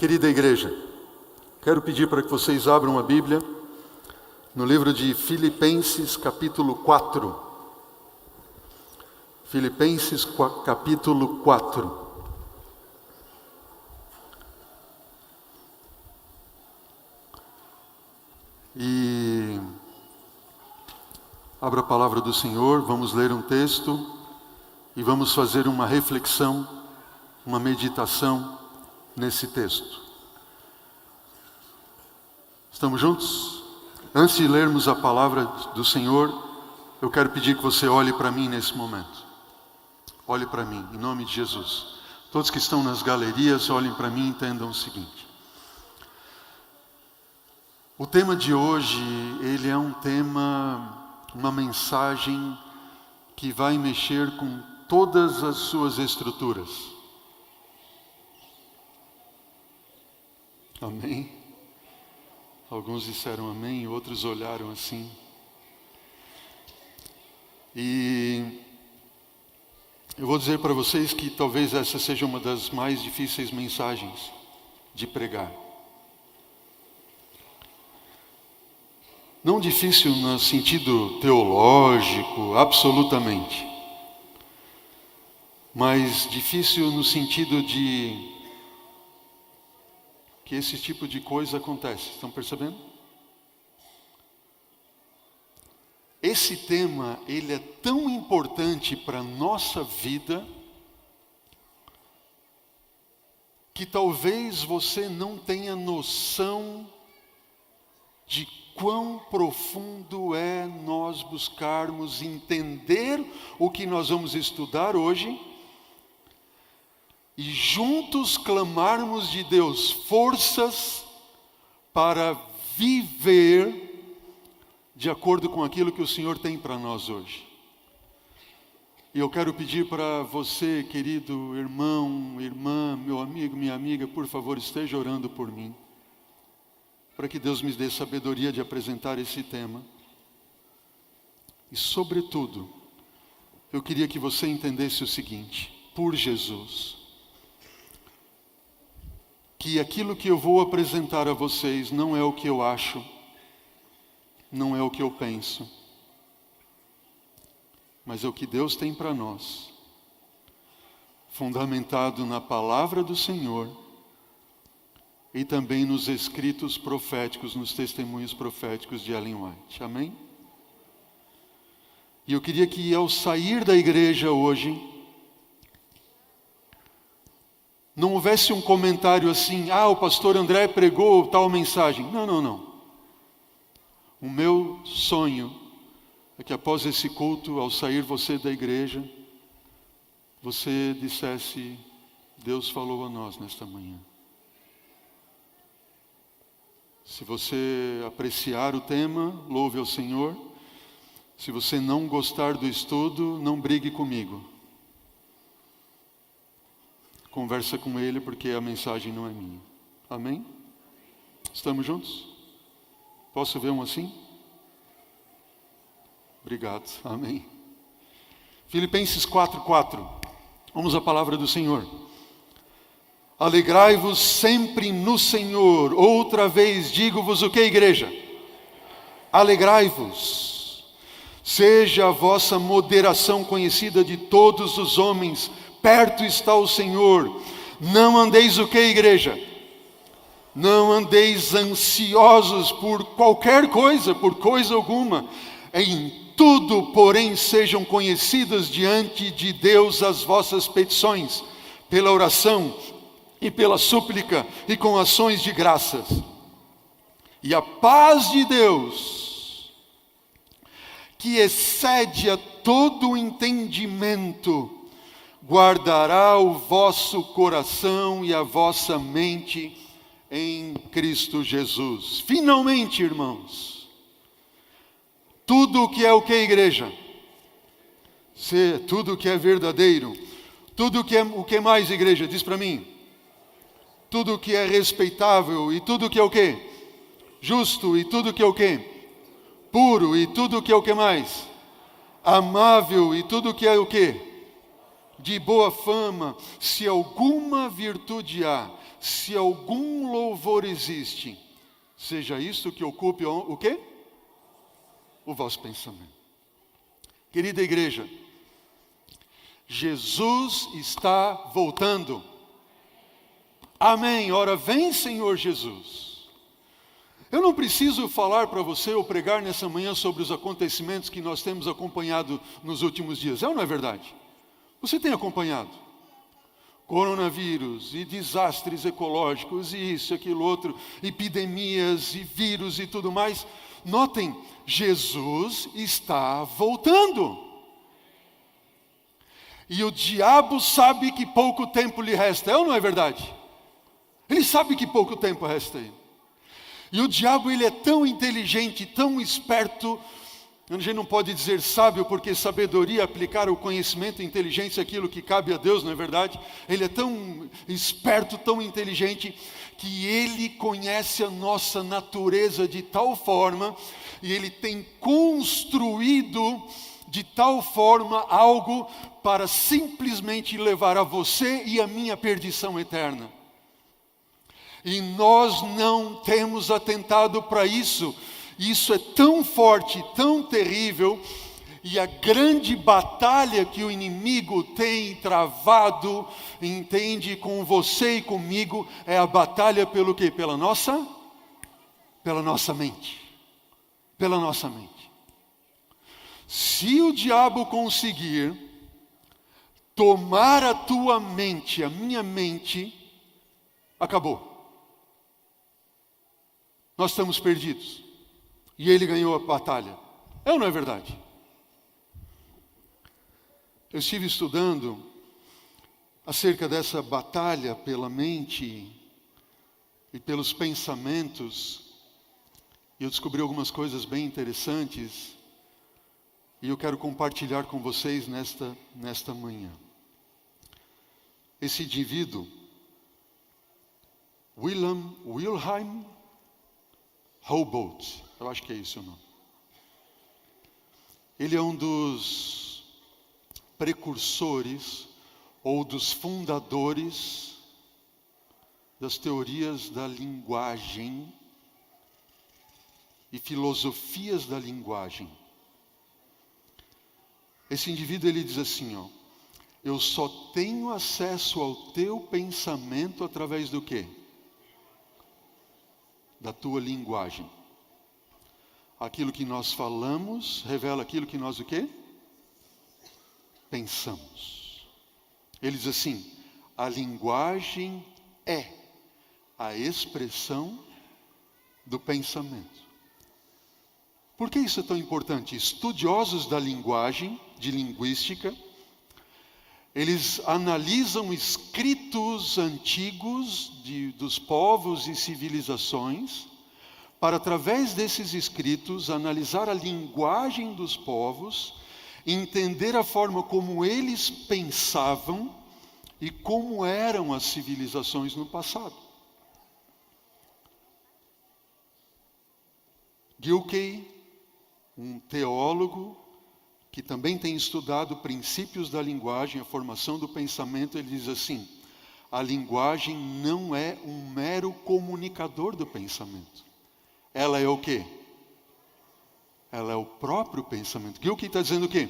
Querida igreja, quero pedir para que vocês abram a Bíblia no livro de Filipenses, capítulo 4. Filipenses, capítulo 4. E abra a palavra do Senhor, vamos ler um texto e vamos fazer uma reflexão, uma meditação nesse texto. Estamos juntos? Antes de lermos a palavra do Senhor, eu quero pedir que você olhe para mim nesse momento. Olhe para mim, em nome de Jesus. Todos que estão nas galerias, olhem para mim e entendam o seguinte. O tema de hoje, ele é um tema, uma mensagem que vai mexer com todas as suas estruturas. Amém? Alguns disseram amém, outros olharam assim. E eu vou dizer para vocês que talvez essa seja uma das mais difíceis mensagens de pregar. Não difícil no sentido teológico, absolutamente. Mas difícil no sentido de que esse tipo de coisa acontece. Estão percebendo? Esse tema, ele é tão importante para a nossa vida que talvez você não tenha noção de quão profundo é nós buscarmos entender o que nós vamos estudar hoje e juntos clamarmos de Deus forças para viver de acordo com aquilo que o Senhor tem para nós hoje. E eu quero pedir para você, querido irmão, irmã, meu amigo, minha amiga, por favor, esteja orando por mim, para que Deus me dê sabedoria de apresentar esse tema. E, sobretudo, eu queria que você entendesse o seguinte, por Jesus, que aquilo que eu vou apresentar a vocês não é o que eu acho, não é o que eu penso, mas é o que Deus tem para nós, fundamentado na palavra do Senhor e também nos escritos proféticos, nos testemunhos proféticos de Ellen White. Amém? E eu queria que ao sair da igreja hoje, não houvesse um comentário assim, o pastor André pregou tal mensagem. Não. O meu sonho é que após esse culto, ao sair você da igreja, você dissesse, Deus falou a nós nesta manhã. Se você apreciar o tema, louve ao Senhor. Se você não gostar do estudo, não brigue comigo. Conversa com ele, porque a mensagem não é minha. Amém? Estamos juntos? Posso ver um assim? Obrigado. Amém. Filipenses 4:4. Vamos à palavra do Senhor. Alegrai-vos sempre no Senhor. Outra vez digo-vos o que, igreja? Alegrai-vos. Seja a vossa moderação conhecida de todos os homens. Perto está o Senhor. Não andeis o que, igreja? Não andeis ansiosos por qualquer coisa, por coisa alguma. Em tudo, porém, sejam conhecidas diante de Deus as vossas petições, pela oração e pela súplica e com ações de graças. E a paz de Deus, que excede a todo o entendimento, guardará o vosso coração e a vossa mente em Cristo Jesus. Finalmente, irmãos, tudo o que é o que, igreja? Tudo o que é verdadeiro, tudo o que mais, igreja? Diz para mim. Tudo o que é respeitável e tudo o que é o que? Justo e tudo o que é o que? Puro e tudo o que é o que mais? Amável e tudo o que é o que? De boa fama, se alguma virtude há, se algum louvor existe, seja isto que ocupe o quê? O vosso pensamento. Querida igreja, Jesus está voltando. Amém. Ora, vem, Senhor Jesus. Eu não preciso falar para você ou pregar nessa manhã sobre os acontecimentos que nós temos acompanhado nos últimos dias. É ou não é verdade? Você tem acompanhado? Coronavírus e desastres ecológicos e isso, aquilo, outro, epidemias e vírus e tudo mais. Notem, Jesus está voltando. E o diabo sabe que pouco tempo lhe resta, é ou não é verdade? Ele sabe que pouco tempo resta aí. E o diabo, ele é tão inteligente, tão esperto, a gente não pode dizer sábio, porque sabedoria é aplicar o conhecimento e inteligência aquilo que cabe a Deus, não é verdade? Ele é tão esperto, tão inteligente, que ele conhece a nossa natureza de tal forma, e ele tem construído de tal forma algo para simplesmente levar a você e a minha perdição eterna. E nós não temos atentado para isso. Isso é tão forte, tão terrível, e a grande batalha que o inimigo tem travado, entende, com você e comigo, é a batalha pelo quê? Pela nossa mente. Pela nossa mente. Se o diabo conseguir tomar a tua mente, a minha mente, acabou. Nós estamos perdidos. E ele ganhou a batalha. É ou não é verdade? Eu estive estudando acerca dessa batalha pela mente e pelos pensamentos, e eu descobri algumas coisas bem interessantes, e eu quero compartilhar com vocês nesta manhã. Esse indivíduo, Wilhelm Humboldt, eu acho que é isso o nome. Ele é um dos precursores ou dos fundadores das teorias da linguagem e filosofias da linguagem. Esse indivíduo, ele diz assim, eu só tenho acesso ao teu pensamento através do quê? Da tua linguagem. Aquilo que nós falamos revela aquilo que nós o quê? Pensamos. Ele diz assim, a linguagem é a expressão do pensamento. Por que isso é tão importante? Estudiosos da linguagem, de linguística, eles analisam escritos antigos dos povos e civilizações, para através desses escritos analisar a linguagem dos povos, entender a forma como eles pensavam e como eram as civilizações no passado. Gilkey, um teólogo que também tem estudado princípios da linguagem, a formação do pensamento, ele diz assim, a linguagem não é um mero comunicador do pensamento. Ela é o quê? Ela é o próprio pensamento. Gilkey está dizendo o quê?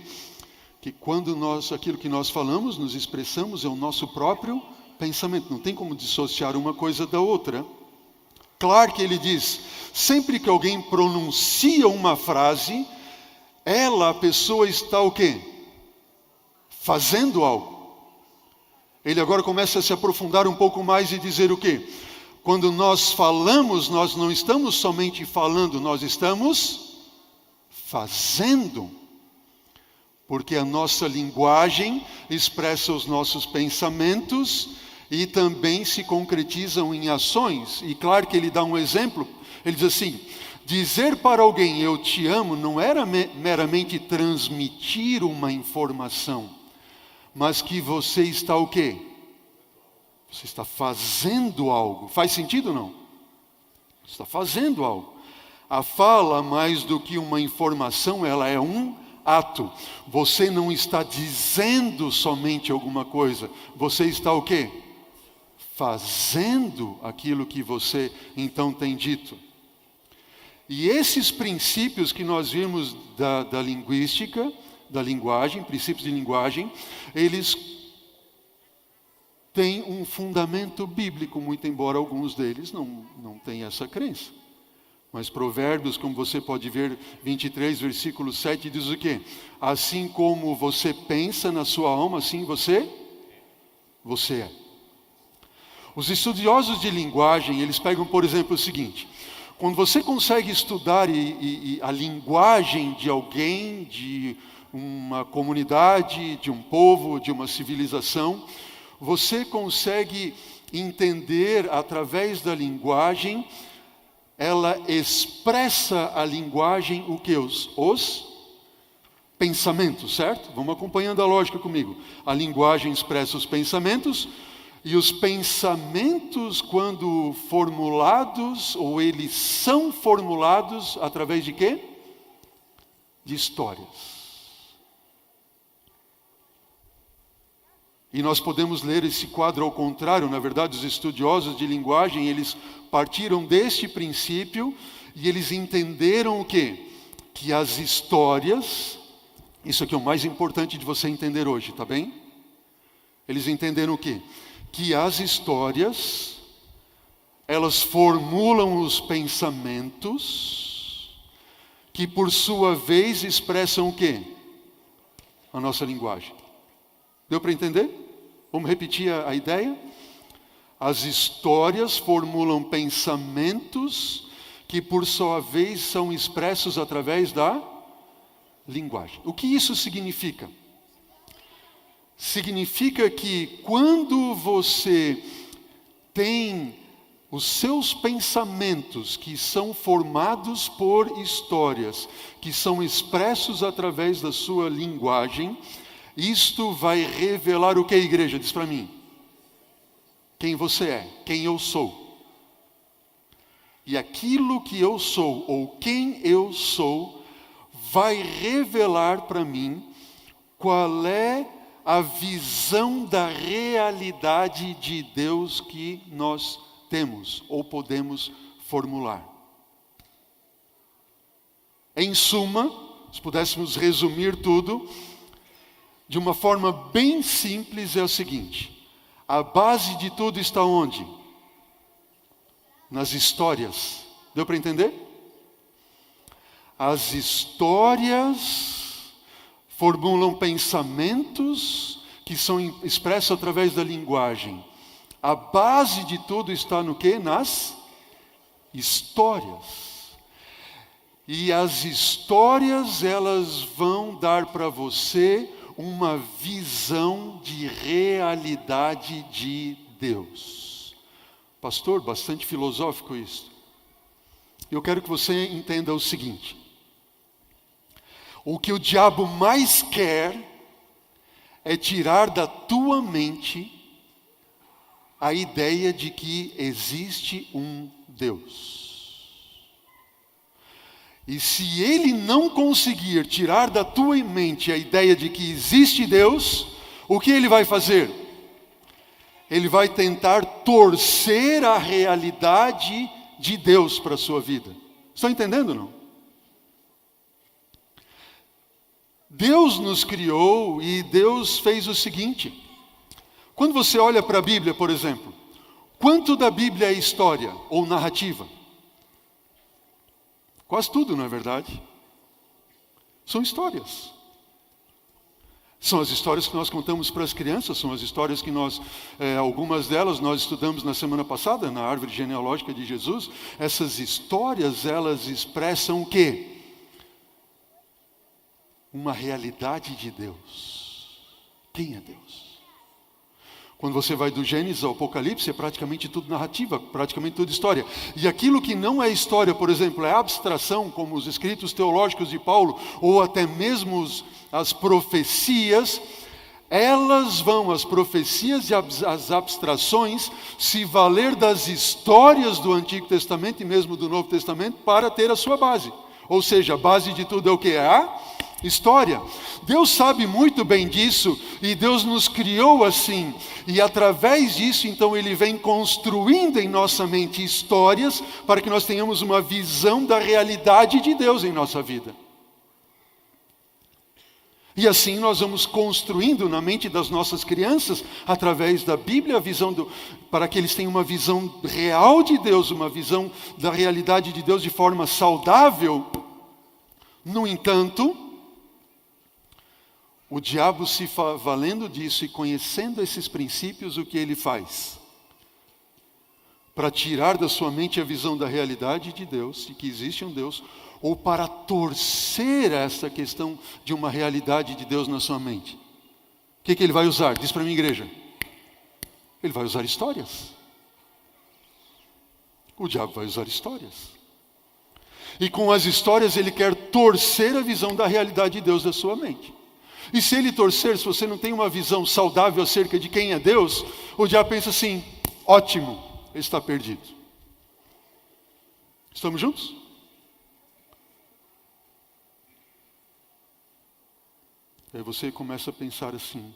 Que quando aquilo que nós falamos, nos expressamos, é o nosso próprio pensamento. Não tem como dissociar uma coisa da outra. Claro que ele diz, sempre que alguém pronuncia uma frase, a pessoa está o quê? Fazendo algo. Ele agora começa a se aprofundar um pouco mais e dizer o quê? Quando nós falamos, nós não estamos somente falando, nós estamos fazendo. Porque a nossa linguagem expressa os nossos pensamentos e também se concretizam em ações. E claro que ele dá um exemplo, ele diz assim, dizer para alguém eu te amo não era meramente transmitir uma informação, mas que você está o quê? Você está fazendo algo. Faz sentido ou não? Você está fazendo algo. A fala, mais do que uma informação, ela é um ato. Você não está dizendo somente alguma coisa. Você está o quê? fazendo aquilo que você então tem dito. E esses princípios que nós vimos da linguística, da linguagem, princípios de linguagem, eles têm um fundamento bíblico, muito embora alguns deles não tenham essa crença. Mas Provérbios, como você pode ver, 23, versículo 7, diz o quê? Assim como você pensa na sua alma, assim você é. Os estudiosos de linguagem, eles pegam, por exemplo, o seguinte: quando você consegue estudar a linguagem de alguém, de uma comunidade, de um povo, de uma civilização, você consegue entender através da linguagem. Ela expressa a linguagem, o que? Os pensamentos, certo? Vamos acompanhando a lógica comigo. A linguagem expressa os pensamentos, e os pensamentos, quando formulados, ou eles são formulados, através de quê? De histórias. E nós podemos ler esse quadro ao contrário. Na verdade, os estudiosos de linguagem, eles partiram deste princípio e eles entenderam o quê? Que as histórias, isso aqui é o mais importante de você entender hoje, tá bem? Eles entenderam o quê? Que as histórias, elas formulam os pensamentos, que por sua vez expressam o quê? A nossa linguagem. Deu para entender? Vamos repetir a ideia? As histórias formulam pensamentos que, por sua vez, são expressos através da linguagem. O que isso significa? Significa que quando você tem os seus pensamentos que são formados por histórias, que são expressos através da sua linguagem, isto vai revelar o que, igreja? Diz para mim. Quem você é, quem eu sou. E aquilo que eu sou, ou quem eu sou, vai revelar para mim qual é a visão da realidade de Deus que nós temos, ou podemos formular. Em suma, se pudéssemos resumir tudo, de uma forma bem simples, é o seguinte: a base de tudo está onde? Nas histórias. Deu para entender? As histórias formulam pensamentos que são expressos através da linguagem. A base de tudo está no quê? Nas histórias. E as histórias, elas vão dar para você uma visão de realidade de Deus. Pastor, bastante filosófico isso. Eu quero que você entenda o seguinte: o que o diabo mais quer é tirar da tua mente a ideia de que existe um Deus. E se ele não conseguir tirar da tua mente a ideia de que existe Deus, o que ele vai fazer? Ele vai tentar torcer a realidade de Deus para a sua vida. Estão entendendo ou não? Deus nos criou e Deus fez o seguinte: quando você olha para a Bíblia, por exemplo, quanto da Bíblia é história ou narrativa? Quase tudo, não é verdade? São histórias. São as histórias que nós contamos para as crianças, são as histórias que algumas delas nós estudamos na semana passada, na árvore genealógica de Jesus. Essas histórias, elas expressam o quê? Uma realidade de Deus. Quem é Deus? Quando você vai do Gênesis ao Apocalipse, é praticamente tudo narrativa, praticamente tudo história. E aquilo que não é história, por exemplo, é abstração, como os escritos teológicos de Paulo, ou até mesmo as profecias, as profecias e as abstrações, se valer das histórias do Antigo Testamento e mesmo do Novo Testamento, para ter a sua base. Ou seja, a base de tudo é o que? É a história. Deus sabe muito bem disso e Deus nos criou assim. E através disso, então, Ele vem construindo em nossa mente histórias para que nós tenhamos uma visão da realidade de Deus em nossa vida. E assim nós vamos construindo na mente das nossas crianças, através da Bíblia, para que eles tenham uma visão real de Deus, uma visão da realidade de Deus de forma saudável. No entanto, o diabo, se valendo disso e conhecendo esses princípios, o que ele faz? Para tirar da sua mente a visão da realidade de Deus, de que existe um Deus, ou para torcer essa questão de uma realidade de Deus na sua mente. O que ele vai usar? Diz para mim, igreja. Ele vai usar histórias. O diabo vai usar histórias. E com as histórias ele quer torcer a visão da realidade de Deus da sua mente. E se ele torcer, se você não tem uma visão saudável acerca de quem é Deus, o diabo pensa assim, ótimo, ele está perdido. Estamos juntos? Aí você começa a pensar assim,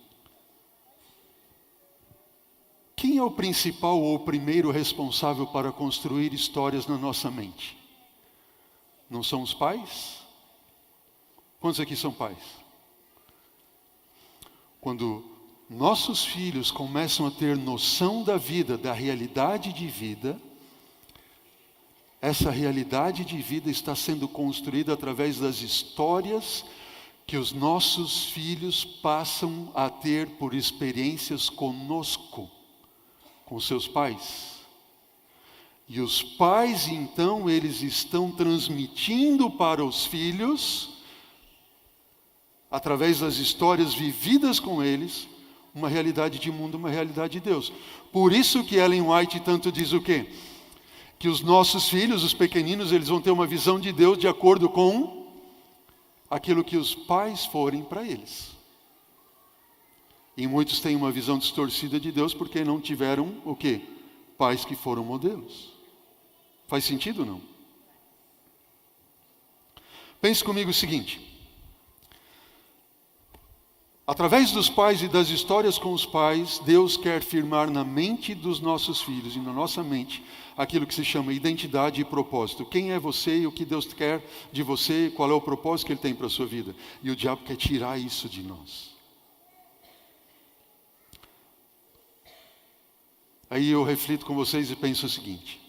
quem é o principal ou o primeiro responsável para construir histórias na nossa mente? Não são os pais? Quantos aqui são pais? Quando nossos filhos começam a ter noção da vida, da realidade de vida, essa realidade de vida está sendo construída através das histórias que os nossos filhos passam a ter por experiências conosco, com seus pais. E os pais, então, eles estão transmitindo para os filhos, através das histórias vividas com eles, uma realidade de mundo, uma realidade de Deus. Por isso que Ellen White tanto diz o quê? Que os nossos filhos, os pequeninos, eles vão ter uma visão de Deus de acordo com aquilo que os pais forem para eles. E muitos têm uma visão distorcida de Deus porque não tiveram o quê? Pais que foram modelos. Faz sentido ou não? Pense comigo o seguinte. Através dos pais e das histórias com os pais, Deus quer firmar na mente dos nossos filhos e na nossa mente aquilo que se chama identidade e propósito. Quem é você e o que Deus quer de você, qual é o propósito que Ele tem para a sua vida. E o diabo quer tirar isso de nós. Aí eu reflito com vocês e penso o seguinte.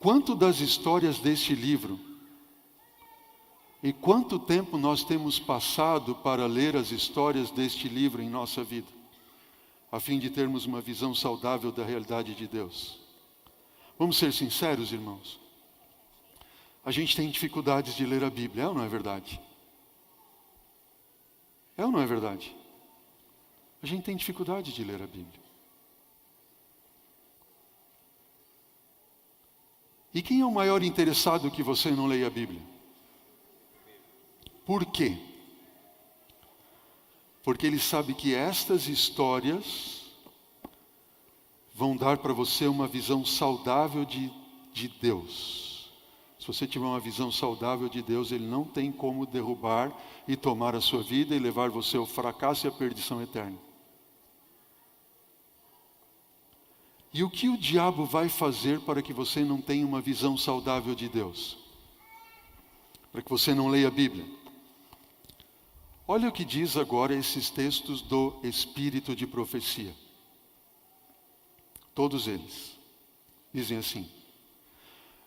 Quanto das histórias deste livro e quanto tempo nós temos passado para ler as histórias deste livro em nossa vida, a fim de termos uma visão saudável da realidade de Deus? Vamos ser sinceros, irmãos. A gente tem dificuldades de ler a Bíblia, é ou não é verdade? É ou não é verdade? A gente tem dificuldade de ler a Bíblia. E quem é o maior interessado que você não leia a Bíblia? Por quê? Porque ele sabe que estas histórias vão dar para você uma visão saudável de Deus. Se você tiver uma visão saudável de Deus, Ele não tem como derrubar e tomar a sua vida e levar você ao fracasso e à perdição eterna. E o que o diabo vai fazer para que você não tenha uma visão saudável de Deus? Para que você não leia a Bíblia? Olha o que diz agora esses textos do Espírito de Profecia. Todos eles dizem assim: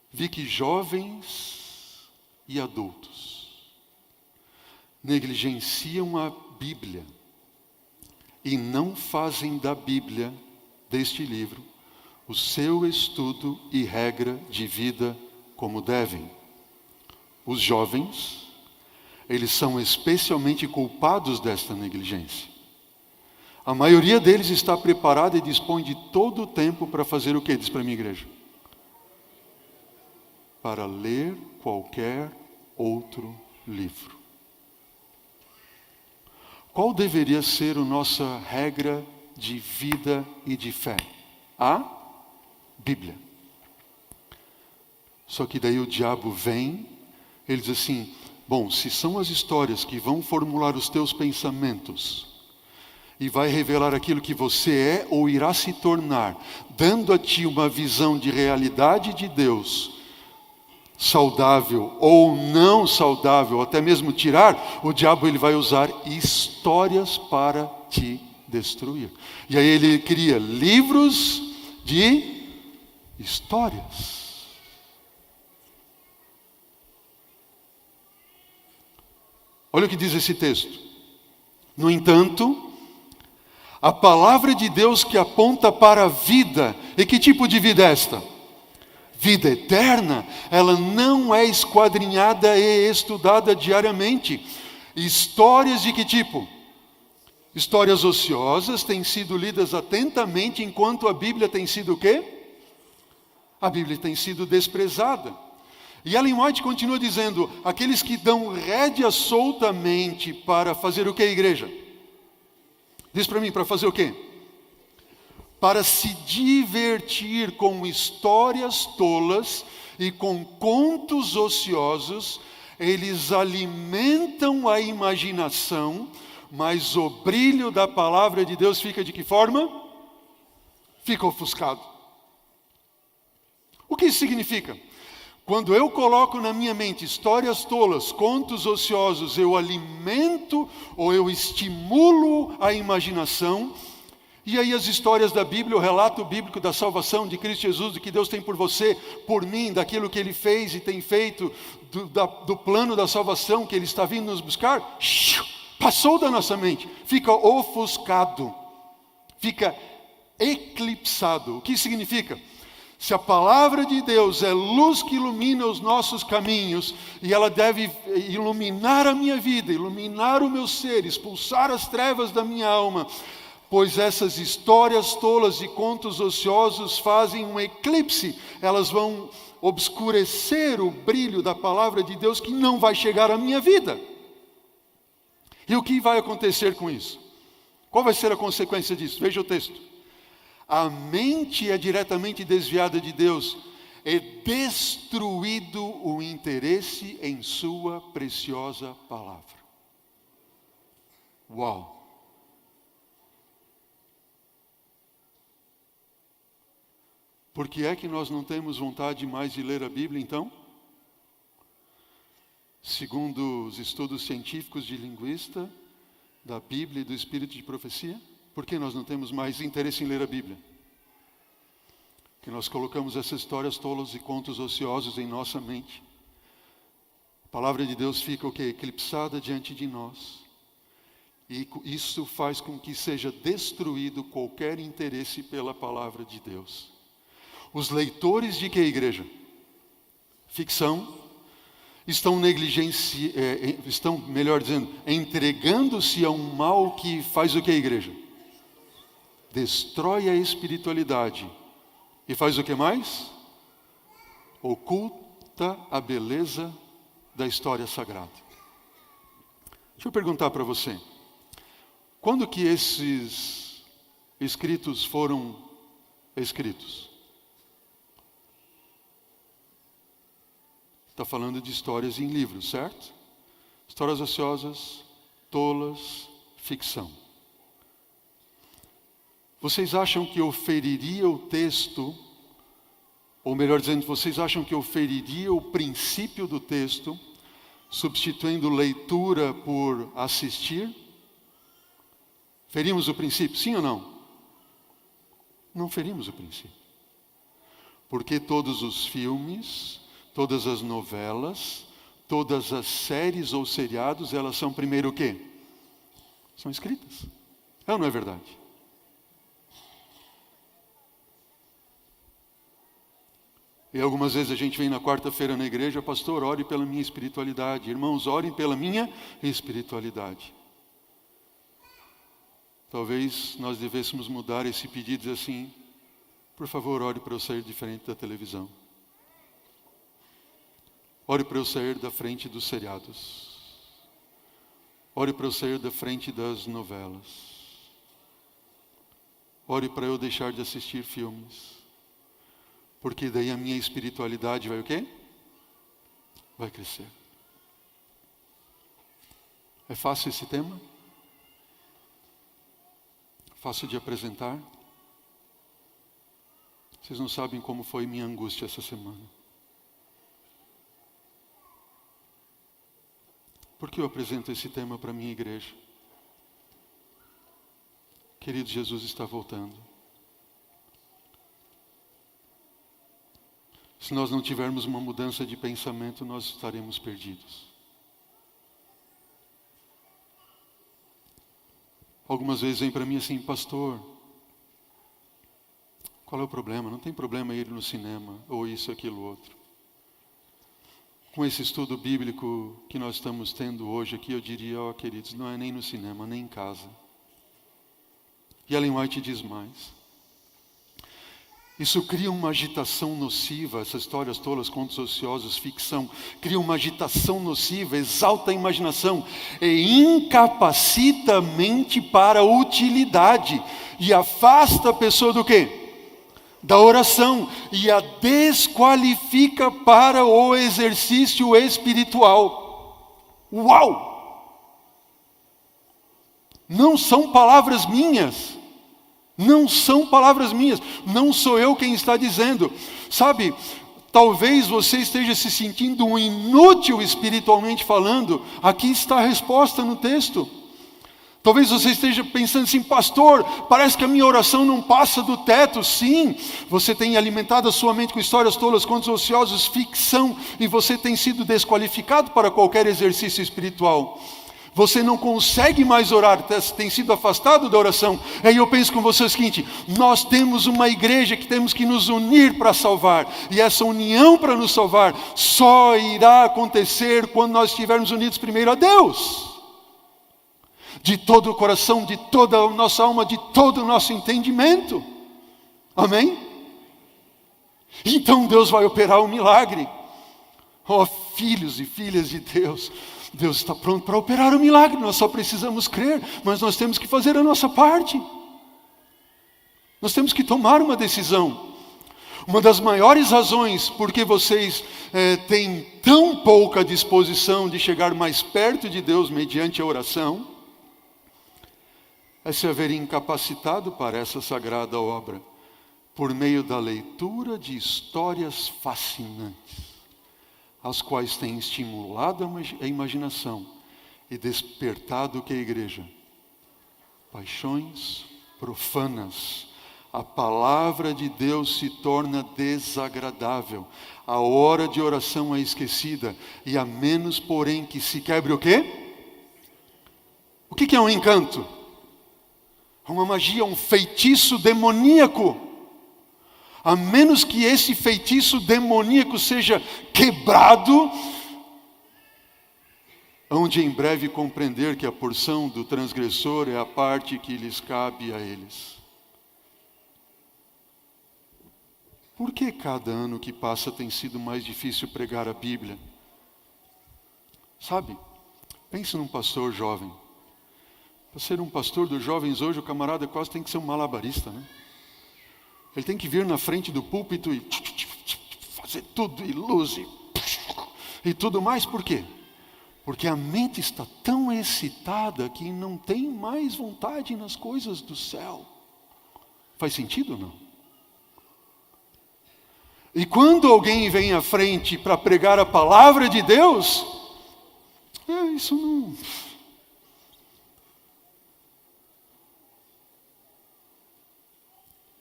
vi que jovens e adultos negligenciam a Bíblia e não fazem da Bíblia, deste livro, o seu estudo e regra de vida como devem. Os jovens, eles são especialmente culpados desta negligência. A maioria deles está preparada e dispõe de todo o tempo para fazer o que? Diz para a minha igreja. Para ler qualquer outro livro. Qual deveria ser a nossa regra de vida e de fé? A Bíblia. Só que daí o diabo vem, ele diz assim, Bom, se são as histórias que vão formular os teus pensamentos e vai revelar aquilo que você é ou irá se tornar, dando a ti uma visão de realidade de Deus, saudável ou não saudável, até mesmo tirar, o diabo ele vai usar histórias para te destruir. E aí ele cria livros de histórias. Olha o que diz esse texto. No entanto, a palavra de Deus que aponta para a vida, e que tipo de vida é esta? Vida eterna, ela não é esquadrinhada e estudada diariamente. Histórias de que tipo? Histórias ociosas têm sido lidas atentamente, enquanto a Bíblia tem sido o quê? A Bíblia tem sido desprezada. E Ellen White continua dizendo, aqueles que dão rédea soltamente para fazer o que, igreja? Diz para mim, para fazer o quê? Para se divertir com histórias tolas e com contos ociosos, eles alimentam a imaginação, mas o brilho da palavra de Deus fica de que forma? Fica ofuscado. O que isso significa? Quando eu coloco na minha mente histórias tolas, contos ociosos, eu alimento ou eu estimulo a imaginação. E aí as histórias da Bíblia, o relato bíblico da salvação de Cristo Jesus, do que Deus tem por você, por mim, daquilo que Ele fez e tem feito, do plano da salvação que Ele está vindo nos buscar, passou da nossa mente, fica ofuscado, fica eclipsado. O que significa? Se a palavra de Deus é luz que ilumina os nossos caminhos, e ela deve iluminar a minha vida, iluminar o meu ser, expulsar as trevas da minha alma, pois essas histórias tolas e contos ociosos fazem um eclipse, elas vão obscurecer o brilho da palavra de Deus que não vai chegar à minha vida. E o que vai acontecer com isso? Qual vai ser a consequência disso? Veja o texto. A mente é diretamente desviada de Deus, é destruído o interesse em sua preciosa palavra. Uau! Por que é que nós não temos vontade mais de ler a Bíblia, então? Segundo os estudos científicos de linguista, da Bíblia e do Espírito de profecia, por que nós não temos mais interesse em ler a Bíblia? Que nós colocamos essas histórias tolas e contos ociosos em nossa mente. A palavra de Deus fica o quê? Eclipsada diante de nós. E isso faz com que seja destruído qualquer interesse pela palavra de Deus. Os leitores de que, igreja? Ficção. Estão melhor dizendo, entregando-se a um mal que faz o que, igreja? Destrói a espiritualidade. E faz o que mais? Oculta a beleza da história sagrada. Deixa eu perguntar para você. Quando que esses escritos foram escritos? Está falando de histórias em livros, certo? Histórias ociosas, tolas, ficção. Vocês acham que eu feriria o texto, ou melhor dizendo, vocês acham que eu feriria o princípio do texto, substituindo leitura por assistir? Ferimos o princípio, sim ou não? Não ferimos o princípio. Porque todos os filmes, todas as novelas, todas as séries ou seriados, elas são primeiro o quê? São escritas. É ou não é verdade? E algumas vezes a gente vem na quarta-feira na igreja, pastor, ore pela minha espiritualidade. Irmãos, orem pela minha espiritualidade. Talvez nós devêssemos mudar esse pedido e dizer assim, por favor, ore para eu sair diferente da televisão. Ore para eu sair da frente dos seriados. Ore para eu sair da frente das novelas. Ore para eu deixar de assistir filmes. Porque daí a minha espiritualidade vai o quê? Vai crescer. É fácil esse tema? Fácil de apresentar? Vocês não sabem como foi minha angústia essa semana. Por que eu apresento esse tema para a minha igreja? Querido, Jesus está voltando. Se nós não tivermos uma mudança de pensamento, nós estaremos perdidos. Algumas vezes vem para mim assim, pastor, qual é o problema? Não tem problema ir no cinema, ou isso, aquilo, outro. Com esse estudo bíblico que nós estamos tendo hoje aqui, eu diria, queridos, não é nem no cinema, nem em casa. E Ellen White diz mais. Isso cria uma agitação nociva, essas histórias tolas, contos ociosos, ficção, cria uma agitação nociva, exalta a imaginação e incapacita a mente para a utilidade e afasta a pessoa do quê? Da oração e a desqualifica para o exercício espiritual. Uau! Não são palavras minhas. Não são palavras minhas, não sou eu quem está dizendo. Sabe, talvez você esteja se sentindo um inútil espiritualmente falando. Aqui está a resposta no texto. Talvez você esteja pensando assim, pastor, parece que a minha oração não passa do teto. Sim, você tem alimentado a sua mente com histórias tolas, contos ociosos, ficção, e você tem sido desqualificado para qualquer exercício espiritual. Você não consegue mais orar, tem sido afastado da oração. Aí eu penso com você o seguinte, nós temos uma igreja que temos que nos unir para salvar. E essa união para nos salvar só irá acontecer quando nós estivermos unidos primeiro a Deus. De todo o coração, de toda a nossa alma, de todo o nosso entendimento. Amém? Então Deus vai operar um milagre. Oh, filhos e filhas de Deus, Deus está pronto para operar o milagre, nós só precisamos crer, mas nós temos que fazer a nossa parte. Nós temos que tomar uma decisão. Uma das maiores razões por que vocês têm tão pouca disposição de chegar mais perto de Deus mediante a oração, é se haver incapacitado para essa sagrada obra, por meio da leitura de histórias fascinantes, as quais têm estimulado a imaginação e despertado o que é a igreja? Paixões profanas. A palavra de Deus se torna desagradável. A hora de oração é esquecida. E a menos, porém, que se quebre o quê? O que é um encanto? É uma magia, um feitiço demoníaco. A menos que esse feitiço demoníaco seja quebrado, onde em breve compreender que a porção do transgressor é a parte que lhes cabe a eles. Por que cada ano que passa tem sido mais difícil pregar a Bíblia? Sabe, pense num pastor jovem. Para ser um pastor dos jovens hoje, o camarada quase tem que ser um malabarista, né? Ele tem que vir na frente do púlpito e fazer tudo, e luz, e tudo mais. Por quê? Porque a mente está tão excitada que não tem mais vontade nas coisas do céu. Faz sentido ou não? E quando alguém vem à frente para pregar a palavra de Deus, isso não...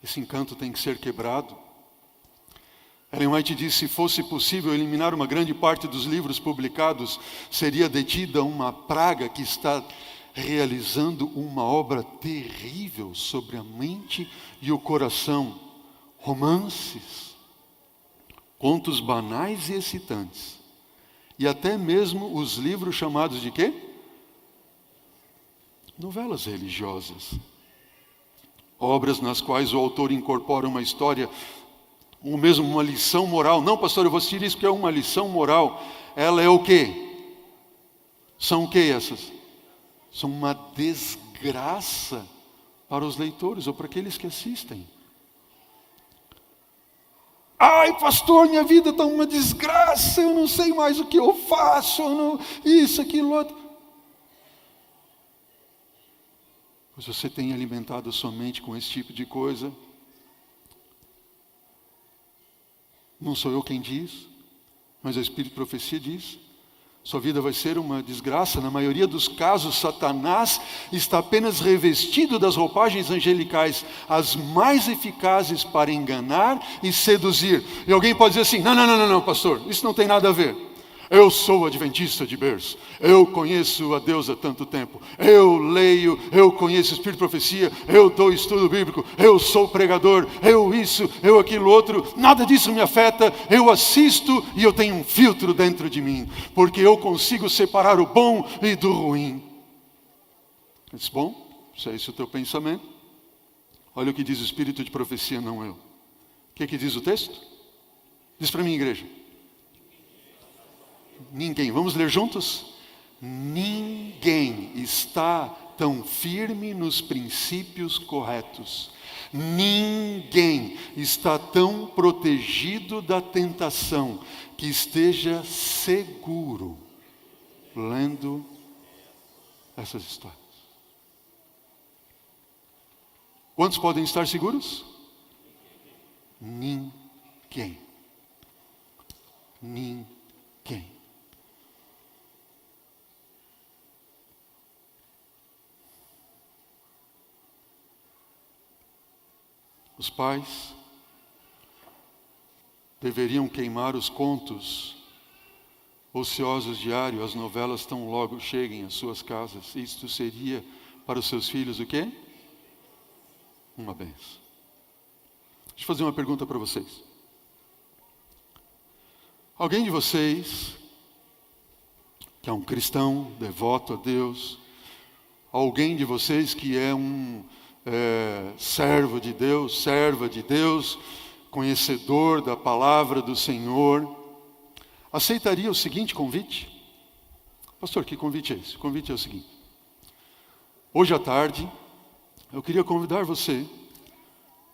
Esse encanto tem que ser quebrado. Ellen White diz, se fosse possível eliminar uma grande parte dos livros publicados, seria detida uma praga que está realizando uma obra terrível sobre a mente e o coração. Romances, contos banais e excitantes, e até mesmo os livros chamados de quê? Novelas religiosas. Obras nas quais o autor incorpora uma história, ou mesmo uma lição moral. Não, pastor, eu vou assistir isso porque é uma lição moral. Ela é o quê? São o quê essas? São uma desgraça para os leitores ou para aqueles que assistem. Ai, pastor, minha vida está uma desgraça, eu não sei mais o que eu faço, isso, aquilo, outro. Pois você tem alimentado a sua mente com esse tipo de coisa. Não sou eu quem diz, mas o Espírito de Profecia diz. Sua vida vai ser uma desgraça. Na maioria dos casos, Satanás está apenas revestido das roupagens angelicais, as mais eficazes para enganar e seduzir. E alguém pode dizer assim, não, pastor, isso não tem nada a ver. Eu sou adventista de berço, eu conheço a Deus há tanto tempo, eu leio, eu conheço o Espírito de Profecia, eu dou estudo bíblico, eu sou pregador, eu isso, eu aquilo outro, nada disso me afeta, eu assisto e eu tenho um filtro dentro de mim, porque eu consigo separar o bom e do ruim. Diz, bom, se é esse o teu pensamento, olha o que diz o Espírito de Profecia, não eu. O que diz o texto? Diz para mim, igreja. Ninguém, vamos ler juntos? Ninguém está tão firme nos princípios corretos. Ninguém está tão protegido da tentação que esteja seguro lendo essas histórias. Quantos podem estar seguros? Ninguém. Ninguém. Os pais deveriam queimar os contos ociosos diários, as novelas tão logo cheguem às suas casas. Isto seria para os seus filhos o quê? Uma bênção. Deixa eu fazer uma pergunta para vocês. Alguém de vocês, que é um cristão, devoto a Deus, alguém de vocês que é um servo de Deus, serva de Deus, conhecedor da palavra do Senhor, aceitaria o seguinte convite? Pastor, que convite é esse? O convite é o seguinte: hoje à tarde, eu queria convidar você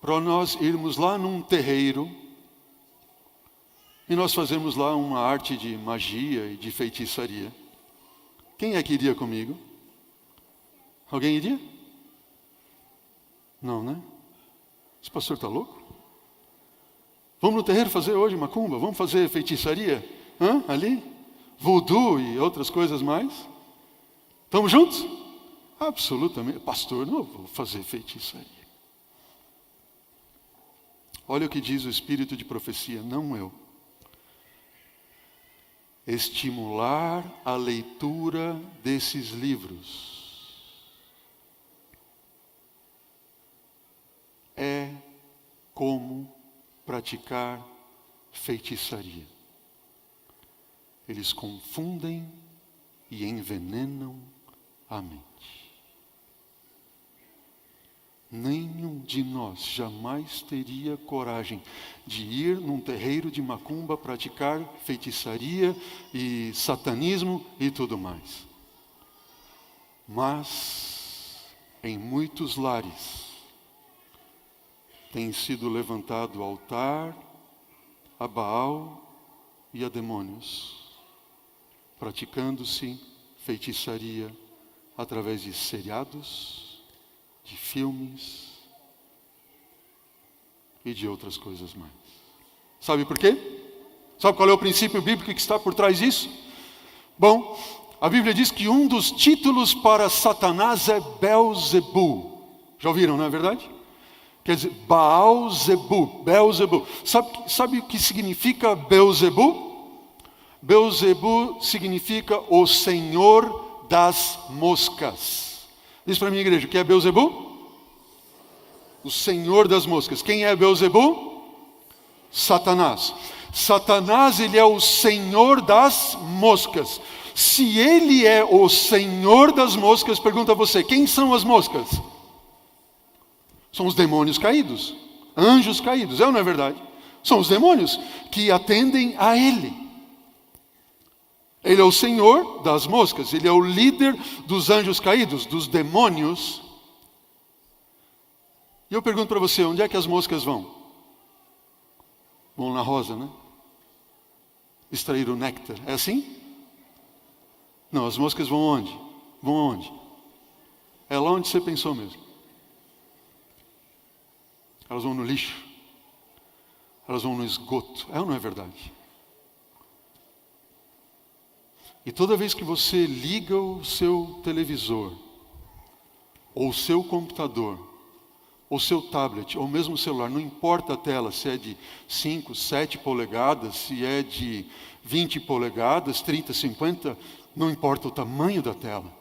para nós irmos lá num terreiro e nós fazemos lá uma arte de magia e de feitiçaria. Quem é que iria comigo? Alguém iria? Não, né? Esse pastor está louco? Vamos no terreiro fazer hoje macumba? Vamos fazer feitiçaria? Ali? Voodoo e outras coisas mais? Estamos juntos? Absolutamente. Pastor, não vou fazer feitiçaria. Olha o que diz o Espírito de Profecia, não eu. Estimular a leitura desses livros é como praticar feitiçaria. Eles confundem e envenenam a mente. Nenhum de nós jamais teria coragem de ir num terreiro de macumba praticar feitiçaria e satanismo e tudo mais. Mas, em muitos lares, tem sido levantado altar a Baal e a demônios, praticando-se feitiçaria através de seriados, de filmes e de outras coisas mais. Sabe por quê? Sabe qual é o princípio bíblico que está por trás disso? Bom, a Bíblia diz que um dos títulos para Satanás é Belzebu. Já ouviram, não é verdade? Quer dizer, Baal-zebu, Belzebu. Sabe o que significa Belzebu? Belzebu significa o Senhor das moscas. Diz para mim, igreja, o que é Belzebu? O Senhor das moscas. Quem é Belzebu? Satanás. Satanás, ele é o Senhor das moscas. Se ele é o Senhor das moscas, pergunta a você, quem são as moscas? São os demônios caídos, anjos caídos, é ou não é verdade? São os demônios que atendem a Ele. Ele é o Senhor das moscas, Ele é o líder dos anjos caídos, dos demônios. E eu pergunto para você, onde é que as moscas vão? Vão na rosa, né? Extrair o néctar, é assim? Não, as moscas vão onde? Vão aonde? É lá onde você pensou mesmo. Elas vão no lixo. Elas vão no esgoto. É ou não é verdade? E toda vez que você liga o seu televisor, ou o seu computador, ou o seu tablet, ou mesmo o celular, não importa a tela, se é de 5, 7 polegadas, se é de 20 polegadas, 30, 50, não importa o tamanho da tela.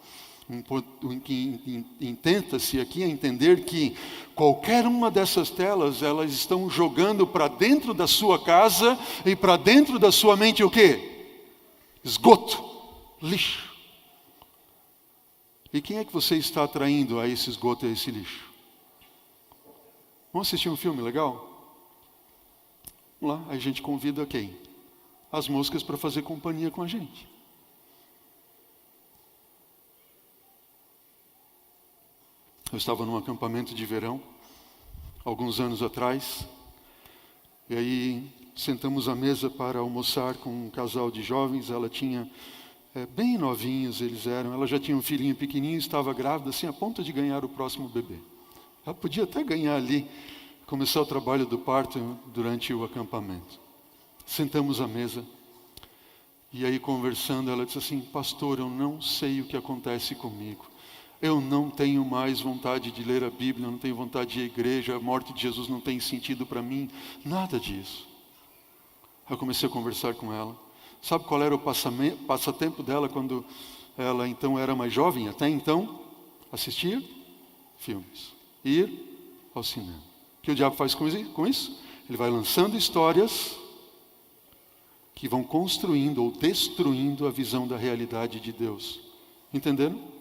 Intenta-se aqui a entender que qualquer uma dessas telas, elas estão jogando para dentro da sua casa e para dentro da sua mente o quê? Esgoto, lixo. E quem é que você está atraindo a esse esgoto e a esse lixo? Vamos assistir um filme legal? Vamos lá, aí a gente convida quem? As moscas para fazer companhia com a gente. Eu estava num acampamento de verão, alguns anos atrás, e aí sentamos à mesa para almoçar com um casal de jovens. Ela tinha, bem novinhos eles eram, ela já tinha um filhinho pequenininho, estava grávida, assim, a ponto de ganhar o próximo bebê. Ela podia até ganhar ali, começar o trabalho do parto durante o acampamento. Sentamos à mesa, e aí conversando, ela disse assim: pastor, eu não sei o que acontece comigo. Eu não tenho mais vontade de ler a Bíblia, não tenho vontade de ir à igreja, a morte de Jesus não tem sentido para mim, nada disso. Eu comecei a conversar com ela. Sabe qual era o passatempo dela quando ela então era mais jovem? Até então, assistir filmes, ir ao cinema. O que o diabo faz com isso? Ele vai lançando histórias que vão construindo ou destruindo a visão da realidade de Deus. Entenderam?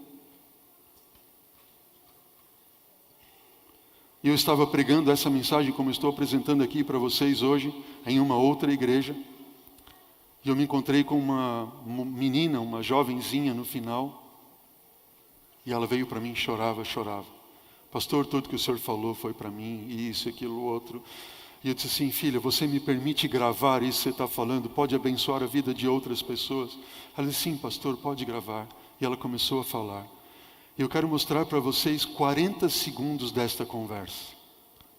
E eu estava pregando essa mensagem como estou apresentando aqui para vocês hoje, em uma outra igreja. E eu me encontrei com uma menina, uma jovenzinha no final. E ela veio para mim, chorava. Pastor, tudo que o senhor falou foi para mim, isso, aquilo, outro. E eu disse assim: filha, você me permite gravar isso que você está falando? Pode abençoar a vida de outras pessoas? Ela disse: sim, pastor, pode gravar. E ela começou a falar. Eu quero mostrar para vocês 40 segundos desta conversa.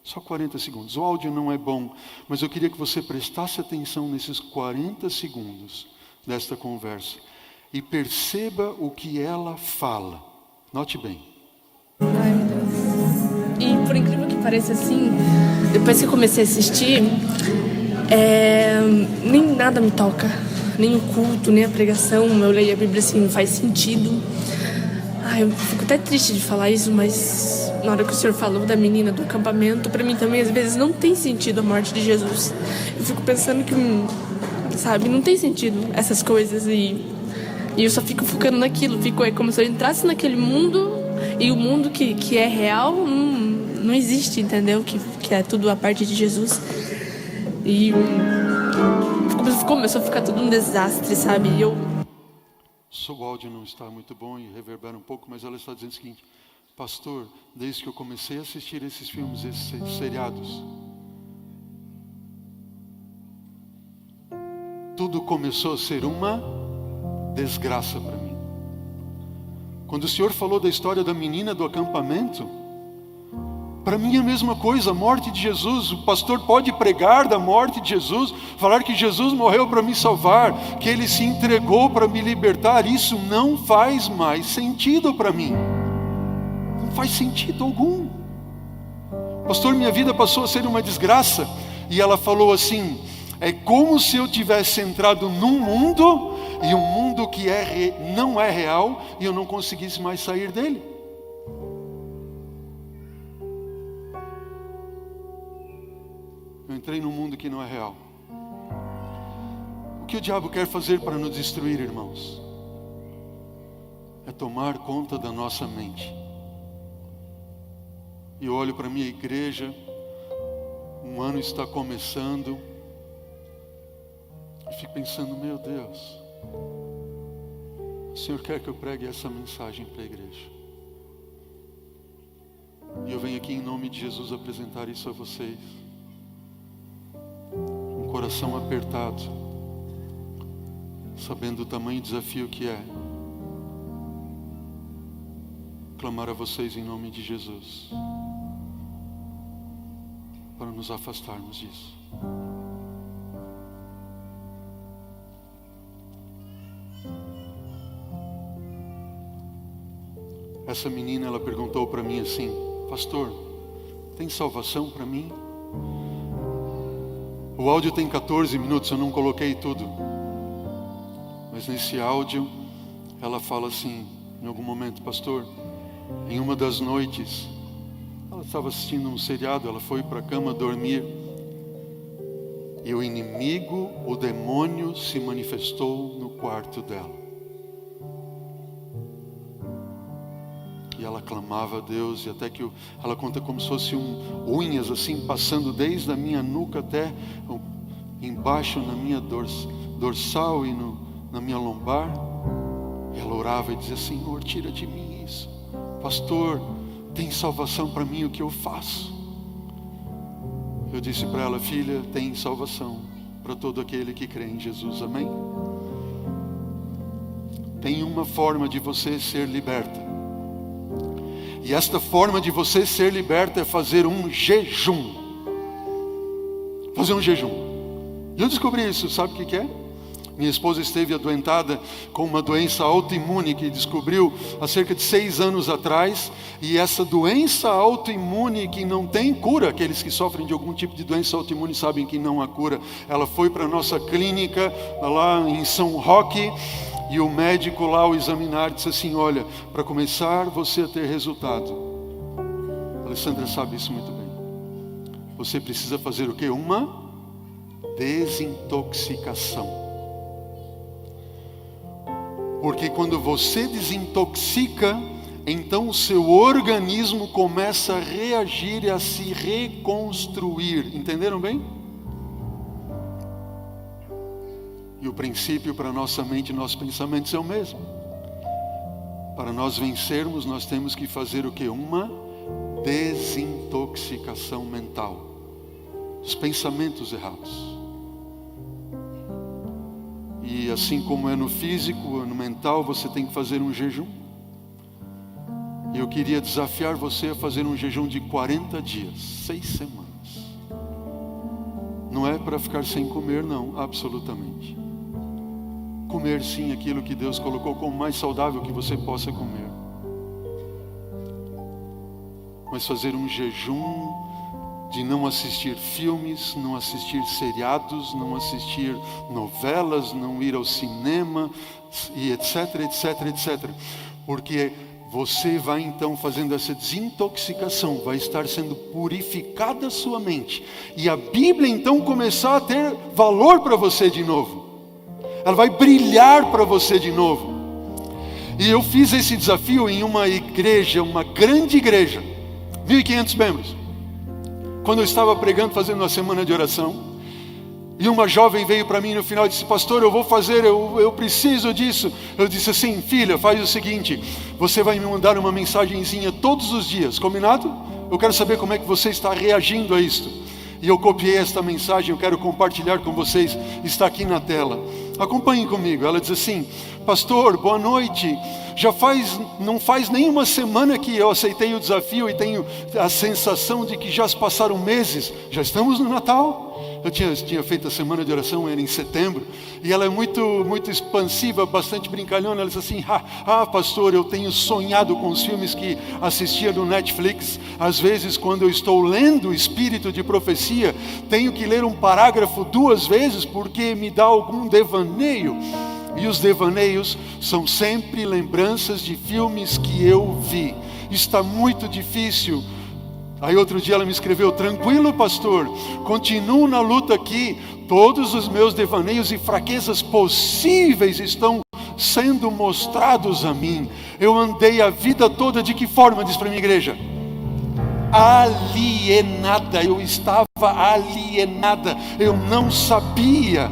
Só 40 segundos. O áudio não é bom, mas eu queria que você prestasse atenção nesses 40 segundos desta conversa e perceba o que ela fala. Note bem. Ai, meu Deus. E por incrível que pareça, assim, depois que eu comecei a assistir, nem nada me toca. Nem o culto, nem a pregação. Eu leio a Bíblia assim, faz sentido. Eu fico até triste de falar isso, mas na hora que o senhor falou da menina do acampamento, pra mim também às vezes não tem sentido a morte de Jesus. Eu fico pensando que, sabe, não tem sentido essas coisas e eu só fico focando naquilo. É como se eu entrasse naquele mundo e o mundo que é real não existe, entendeu? Que é tudo a parte de Jesus. E começou a ficar tudo um desastre, sabe? E O áudio não está muito bom e reverbera um pouco, mas ela está dizendo o seguinte: pastor, desde que eu comecei a assistir esses filmes, esses seriados, tudo começou a ser uma desgraça para mim. Quando o senhor falou da história da menina do acampamento, para mim é a mesma coisa, a morte de Jesus. O pastor pode pregar da morte de Jesus, falar que Jesus morreu para me salvar, que Ele se entregou para me libertar. Isso não faz mais sentido para mim. Não faz sentido algum. Pastor, minha vida passou a ser uma desgraça. E ela falou assim: é como se eu tivesse entrado num mundo, e um mundo que não é real, e eu não conseguisse mais sair dele. Eu entrei num mundo que não é real. O que o diabo quer fazer para nos destruir, irmãos? É tomar conta da nossa mente. E eu olho para a minha igreja, um ano está começando, e fico pensando: meu Deus, o Senhor quer que eu pregue essa mensagem para a igreja. E eu venho aqui em nome de Jesus apresentar isso a vocês. Um coração apertado, sabendo o tamanho do desafio que é. clamar a vocês em nome de Jesus, para nos afastarmos disso. Essa menina, ela perguntou para mim assim: pastor, tem salvação para mim? O áudio tem 14 minutos, eu não coloquei tudo. Mas nesse áudio, ela fala assim, em algum momento: pastor, em uma das noites, ela estava assistindo um seriado, ela foi para a cama dormir, e o inimigo, o demônio, se manifestou no quarto dela. E ela clamava a Deus, e até que ela conta como se fosse unhas assim, passando desde a minha nuca até embaixo na minha dorsal e na minha lombar. E ela orava e dizia: Senhor, tira de mim isso. Pastor, tem salvação para mim, o que eu faço? Eu disse para ela: filha, tem salvação para todo aquele que crê em Jesus, amém? Tem uma forma de você ser liberta. E esta forma de você ser liberta é fazer um jejum. Fazer um jejum. E eu descobri isso, sabe o que é? Minha esposa esteve adoentada com uma doença autoimune que descobriu há cerca de 6 anos atrás. E essa doença autoimune que não tem cura, aqueles que sofrem de algum tipo de doença autoimune sabem que não há cura. Ela foi para a nossa clínica lá em São Roque. E o médico lá ao examinar disse assim: olha, para começar você a ter resultado, a Alessandra sabe isso muito bem, você precisa fazer o quê? Uma desintoxicação. Porque quando você desintoxica, então o seu organismo começa a reagir e a se reconstruir. Entenderam bem? E o princípio para nossa mente e nossos pensamentos é o mesmo. Para nós vencermos, nós temos que fazer o quê? Uma desintoxicação mental. Os pensamentos errados. E assim como é no físico, no mental, você tem que fazer um jejum. E eu queria desafiar você a fazer um jejum de 40 dias, 6 semanas. Não é para ficar sem comer, não, absolutamente. Comer sim aquilo que Deus colocou como mais saudável que você possa comer. Mas fazer um jejum de não assistir filmes, não assistir seriados, não assistir novelas, não ir ao cinema, e etc, etc, etc. Porque você vai então fazendo essa desintoxicação, vai estar sendo purificada a sua mente. E a Bíblia então começar a ter valor para você de novo. Ela vai brilhar para você de novo. E eu fiz esse desafio em uma igreja, uma grande igreja, 1.500 membros. Quando eu estava pregando, fazendo uma semana de oração, e uma jovem veio para mim no final e disse: pastor, eu vou fazer, eu preciso disso. Eu disse assim: filha, faz o seguinte, você vai me mandar uma mensagenzinha todos os dias, combinado? Eu quero saber como é que você está reagindo a isto. E eu copiei esta mensagem, eu quero compartilhar com vocês, está aqui na tela. Acompanhem comigo. Ela diz assim: pastor, boa noite. Não faz nenhuma semana que eu aceitei o desafio e tenho a sensação de que já se passaram meses. Já estamos no Natal. Eu tinha feito a semana de oração, era em setembro. E ela é muito expansiva, bastante brincalhona. Ela diz assim: pastor, eu tenho sonhado com os filmes que assistia no Netflix. Às vezes, quando eu estou lendo o Espírito de Profecia, tenho que ler um parágrafo 2 vezes, porque me dá algum devaneio. E os devaneios são sempre lembranças de filmes que eu vi. Está muito difícil. Aí outro dia ela me escreveu: tranquilo, pastor, continuo na luta aqui. Todos os meus devaneios e fraquezas possíveis estão sendo mostrados a mim. Eu andei a vida toda de que forma? Diz para a minha igreja: alienada. Eu estava alienada. Eu não sabia.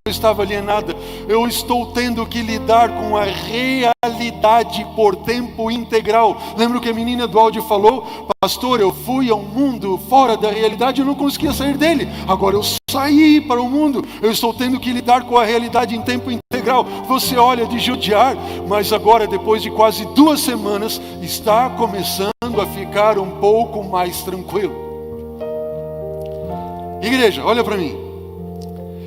Eu estava alienada. Eu estou tendo que lidar com a realidade por tempo integral. Lembra o que a menina do áudio falou? Pastor, eu fui a um mundo fora da realidade, eu não conseguia sair dele. Agora eu saí para o mundo. Eu estou tendo que lidar com a realidade em tempo integral. grau, você olha de judiar, mas agora, depois de quase 2 semanas, está começando a ficar um pouco mais tranquilo. Igreja, olha para mim.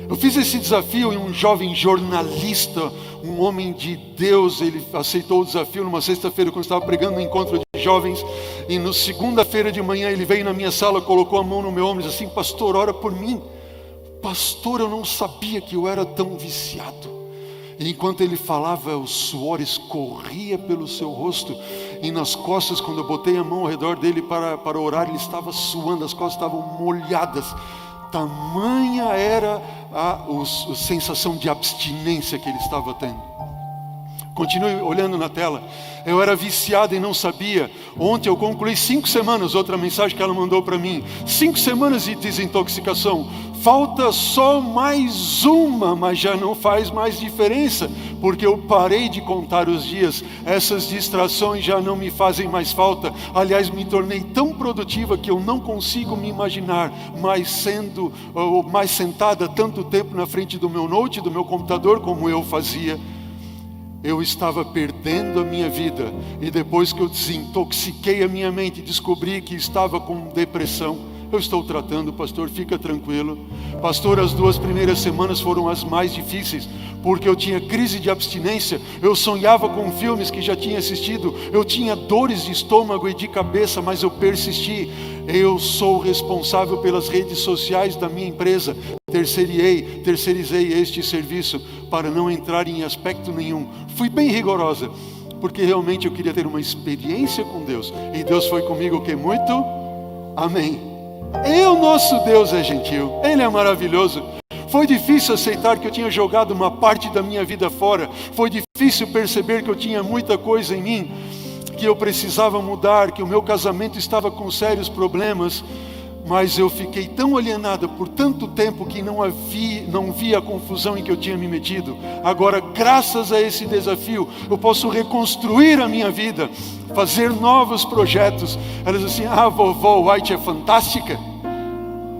Eu fiz esse desafio e um jovem jornalista, um homem de Deus, ele aceitou o desafio numa sexta-feira, quando eu estava pregando no encontro de jovens, e na segunda-feira de manhã ele veio na minha sala, colocou a mão no meu ombro e disse assim: pastor, ora por mim. Pastor, eu não sabia que eu era tão viciado. E enquanto ele falava, o suor escorria pelo seu rosto, e nas costas, quando eu botei a mão ao redor dele para orar, ele estava suando, as costas estavam molhadas. Tamanha era a sensação de abstinência que ele estava tendo. Continue olhando na tela. Eu era viciado e não sabia. Ontem eu concluí 5 semanas, outra mensagem que ela mandou para mim. 5 semanas de desintoxicação. Falta só mais uma, mas já não faz mais diferença, porque eu parei de contar os dias. Essas distrações já não me fazem mais falta. Aliás, me tornei tão produtiva que eu não consigo me imaginar mais sentada tanto tempo na frente do meu note, do meu computador, como eu fazia. Eu estava perdendo a minha vida, e depois que eu desintoxiquei a minha mente e descobri que estava com depressão, eu estou tratando, pastor, fica tranquilo. Pastor, as 2 primeiras semanas foram as mais difíceis, porque eu tinha crise de abstinência, eu sonhava com filmes que já tinha assistido, eu tinha dores de estômago e de cabeça, mas eu persisti. Eu sou responsável pelas redes sociais da minha empresa, terceirizei este serviço para não entrar em aspecto nenhum. Fui bem rigorosa, porque realmente eu queria ter uma experiência com Deus, e Deus foi comigo que muito, amém. O nosso Deus é gentil, Ele é maravilhoso. Foi difícil aceitar que eu tinha jogado uma parte da minha vida fora, foi difícil perceber que eu tinha muita coisa em mim, que eu precisava mudar, que o meu casamento estava com sérios problemas, mas eu fiquei tão alienada por tanto tempo que não via a confusão em que eu tinha me metido. Agora, graças a esse desafio, eu posso reconstruir a minha vida, fazer novos projetos. Ela diz assim: vovó White é fantástica.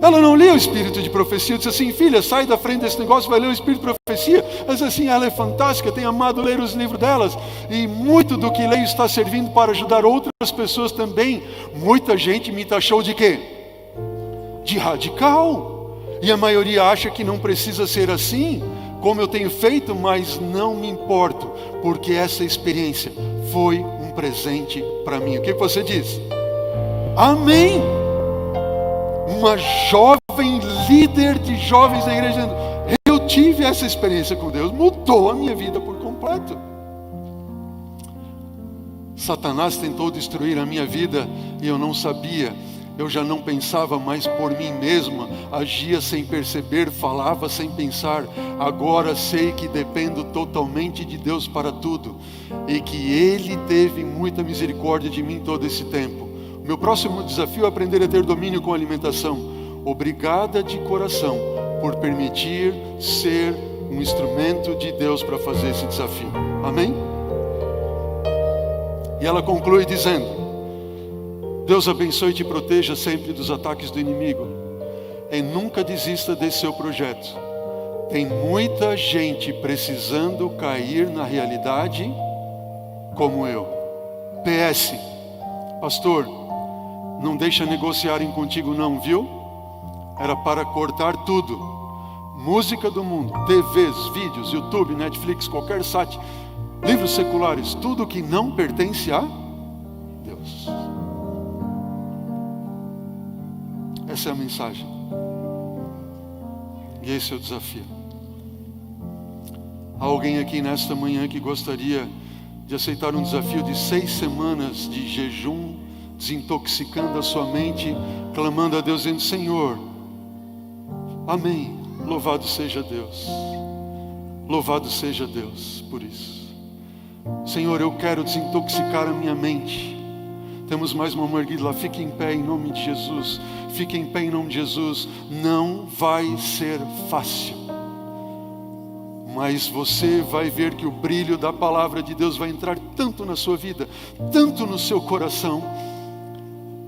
Ela não lia o Espírito de Profecia, eu disse assim: filha, sai da frente desse negócio, vai ler o Espírito de Profecia. Ela disse assim: ela é fantástica, tenho amado ler os livros delas, e muito do que leio está servindo para ajudar outras pessoas também. Muita gente me taxou de quê? De radical, e a maioria acha que não precisa ser assim, como eu tenho feito, mas não me importo, porque essa experiência foi um presente para mim. O que você diz? Amém. Uma jovem líder de jovens da igreja dizendo: eu tive essa experiência com Deus, mudou a minha vida por completo. Satanás tentou destruir a minha vida e eu não sabia. Eu já não pensava mais por mim mesma, agia sem perceber, falava sem pensar. Agora sei que dependo totalmente de Deus para tudo, e que Ele teve muita misericórdia de mim todo esse tempo. O meu próximo desafio é aprender a ter domínio com a alimentação. Obrigada de coração por permitir ser um instrumento de Deus para fazer esse desafio. Amém? E ela conclui dizendo: Deus abençoe e te proteja sempre dos ataques do inimigo. E nunca desista desse seu projeto. Tem muita gente precisando cair na realidade como eu. PS, pastor, não deixa negociarem contigo não, viu? Era para cortar tudo. Música do mundo, TVs, vídeos, YouTube, Netflix, qualquer site, livros seculares, tudo que não pertence a Deus. Essa é a mensagem. E esse é o desafio. Há alguém aqui nesta manhã que gostaria de aceitar um desafio de 6 semanas de jejum, desintoxicando a sua mente, clamando a Deus, dizendo: Senhor, amém, louvado seja Deus. Louvado seja Deus por isso. Senhor, eu quero desintoxicar a minha mente. Temos mais uma mulher lá. Fique em pé em nome de Jesus. Fique em pé em nome de Jesus. Não vai ser fácil, mas você vai ver que o brilho da palavra de Deus vai entrar tanto na sua vida, tanto no seu coração,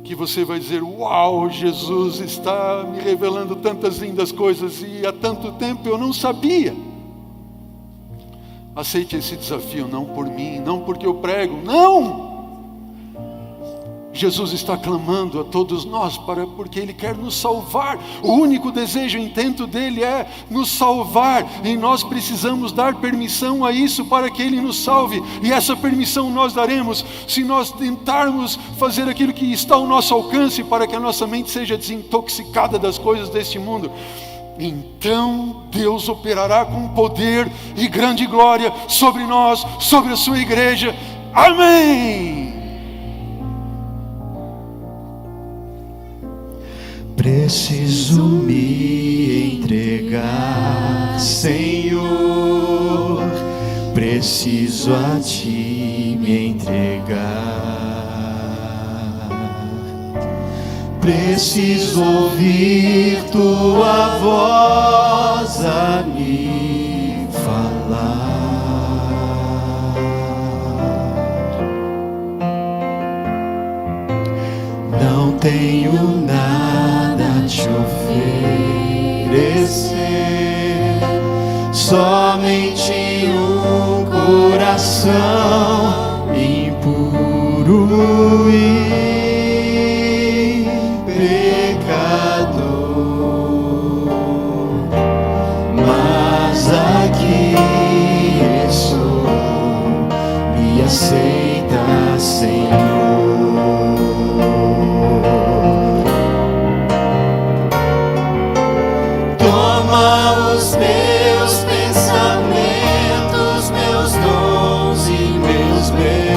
que você vai dizer: uau, Jesus está me revelando tantas lindas coisas, e há tanto tempo eu não sabia. Aceite esse desafio, não por mim, não porque eu prego, não! Jesus está clamando a todos nós porque Ele quer nos salvar. O único desejo, o intento dEle é nos salvar. E nós precisamos dar permissão a isso para que Ele nos salve. E essa permissão nós daremos se nós tentarmos fazer aquilo que está ao nosso alcance para que a nossa mente seja desintoxicada das coisas deste mundo. Então Deus operará com poder e grande glória sobre nós, sobre a sua igreja. Amém! Preciso me entregar, Senhor, preciso a Ti me entregar. Preciso ouvir Tua voz a me falar. Não tenho nada a te oferecer, somente um coração impuro e pecador. Mas aqui estou, me aceita, Senhor. Os meus pensamentos, meus dons e meus bens.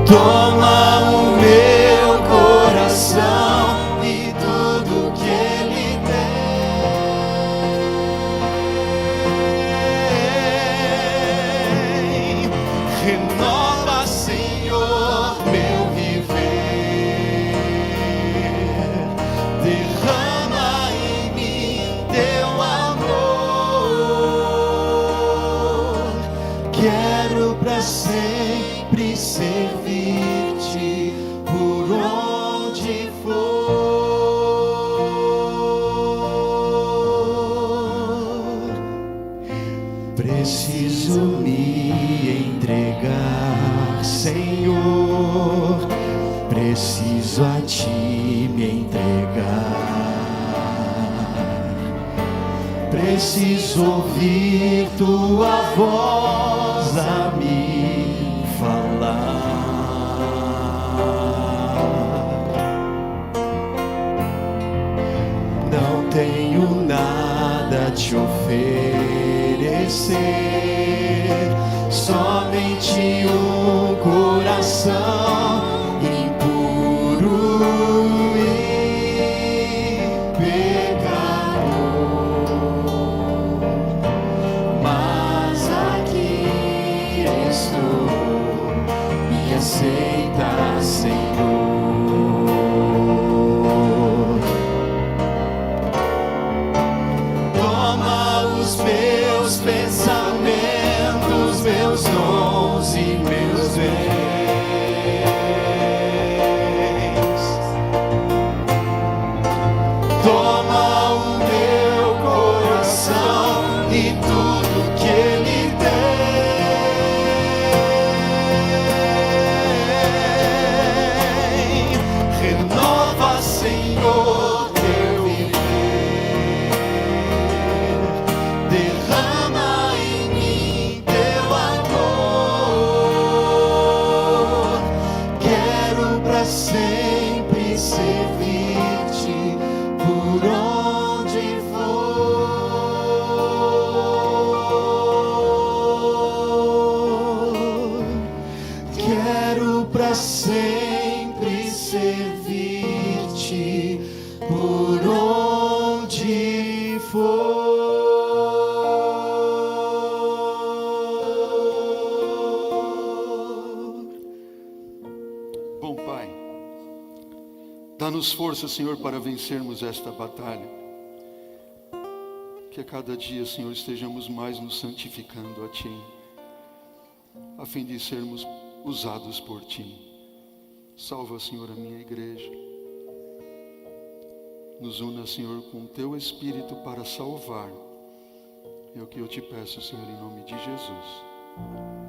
Toma o meu coração e tudo que ele tem. Renova, Senhor, meu viver. Derrama em mim teu amor. Quero pra sempre servir-te por onde for. Preciso me entregar, Senhor. Preciso a Ti me entregar. Preciso ouvir Tua voz a me falar. Não tenho nada a te oferecer, somente um coração impuro e pecador. Mas aqui estou, me aceita, Senhor. Toma os meus pensamentos, meus dons e meus bens. Toma o meu coração e tudo que ele tem. Renova, Senhor, teu viver. Derrama em mim teu amor. Quero pra sempre servir-te por onde for. Quero pra sempre servir-te por onde for. Bom Pai, dá-nos força, Senhor, para vencermos esta batalha. Que a cada dia, Senhor, estejamos mais nos santificando a Ti, a fim de sermos usados por Ti. Salva, Senhor, a minha igreja. Nos una, Senhor, com o Teu Espírito para salvar. É o que eu te peço, Senhor, em nome de Jesus.